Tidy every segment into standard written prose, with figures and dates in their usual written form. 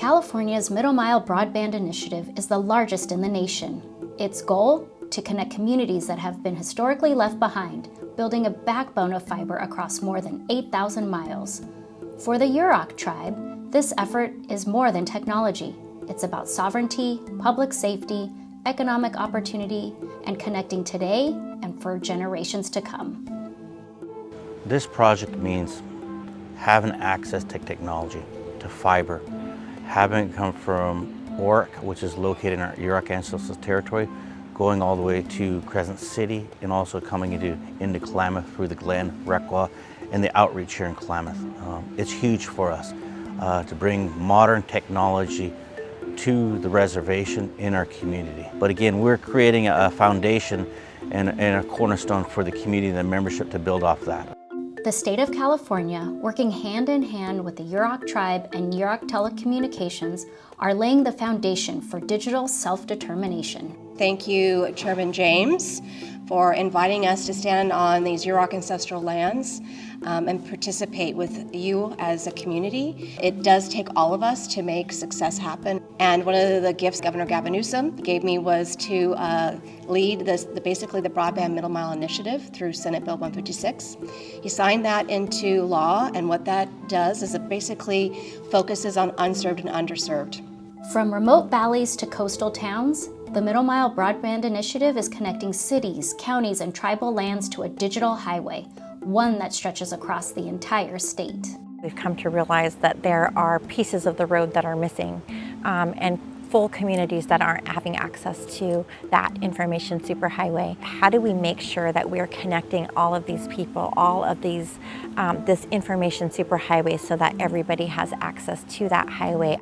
California's Middle Mile Broadband Initiative is the largest in the nation. Its goal? To connect communities that have been historically left behind, building a backbone of fiber across more than 8,000 miles. For the Yurok Tribe, this effort is more than technology. It's about sovereignty, public safety, economic opportunity, and connecting today and for generations to come. This project means having access to technology, to fiber, having it come from Yurok, which is located in our Yurok ancestral territory, going all the way to Crescent City, and also coming into Klamath through the Glen, Requa, and the outreach here in Klamath. It's huge for us to bring modern technology to the reservation in our community. But again, we're creating a foundation and a cornerstone for the community and the membership to build off that. The state of California, working hand in hand with the Yurok Tribe and Yurok Telecommunications, are laying the foundation for digital self-determination. Thank you, Chairman James, for inviting us to stand on these Yurok ancestral lands and participate with you as a community. It does take all of us to make success happen. And one of the gifts Governor Gavin Newsom gave me was to lead basically the Broadband Middle Mile Initiative through Senate Bill 156. He signed that into law, and what that does is it basically focuses on unserved and underserved. From remote valleys to coastal towns, the Middle Mile Broadband Initiative is connecting cities, counties, and tribal lands to a digital highway, one that stretches across the entire state. We've come to realize that there are pieces of the road that are missing and full communities that aren't having access to that information superhighway. How do we make sure that we're connecting all of these people, all of these, this information superhighway, so that everybody has access to that highway?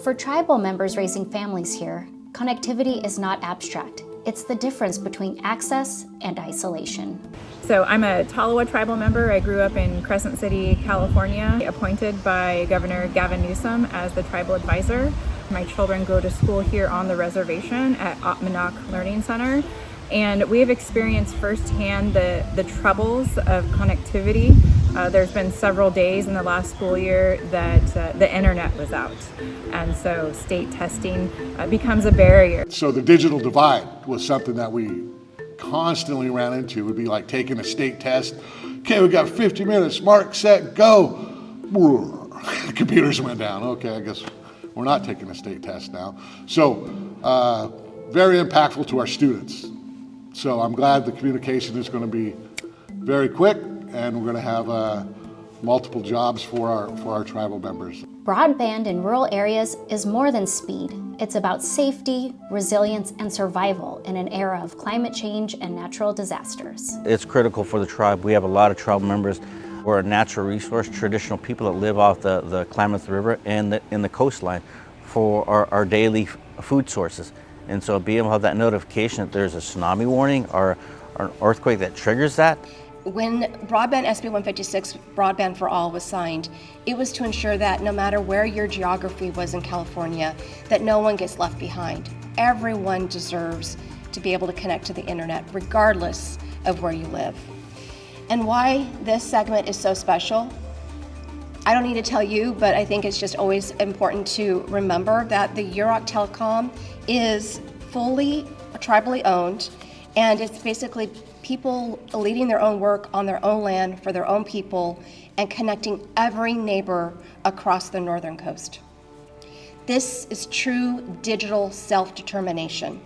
For tribal members raising families here, connectivity is not abstract. It's the difference between access and isolation. So I'm a Tolowa tribal member. I grew up in Crescent City, California, appointed by Governor Gavin Newsom as the tribal advisor. My children go to school here on the reservation at Otmanock Learning Center, and we have experienced firsthand the troubles of connectivity. There's been several days in the last school year that the internet was out, and so state testing becomes a barrier. So the digital divide was something that we constantly ran into. It would be like taking a state test. Okay, we got 50 minutes, mark, set, go. The computers went down. Okay, I guess we're not taking a state test now. So very impactful to our students. So I'm glad the communication is going to be very quick, and we're going to have multiple jobs for our tribal members. Broadband in rural areas is more than speed. It's about safety, resilience, and survival in an era of climate change and natural disasters. It's critical for the tribe. We have a lot of tribal members. We're a natural resource, traditional people that live off the Klamath River and in the coastline for our daily food sources. And so being able to have that notification that there's a tsunami warning or an earthquake that triggers that. When Broadband SB 156, Broadband for All, was signed, it was to ensure that no matter where your geography was in California, that no one gets left behind. Everyone deserves to be able to connect to the internet, regardless of where you live. And why this segment is so special, I don't need to tell you, but I think it's just always important to remember that the Yurok Telecom is fully tribally owned, and it's basically people leading their own work on their own land for their own people and connecting every neighbor across the northern coast. This is true digital self-determination.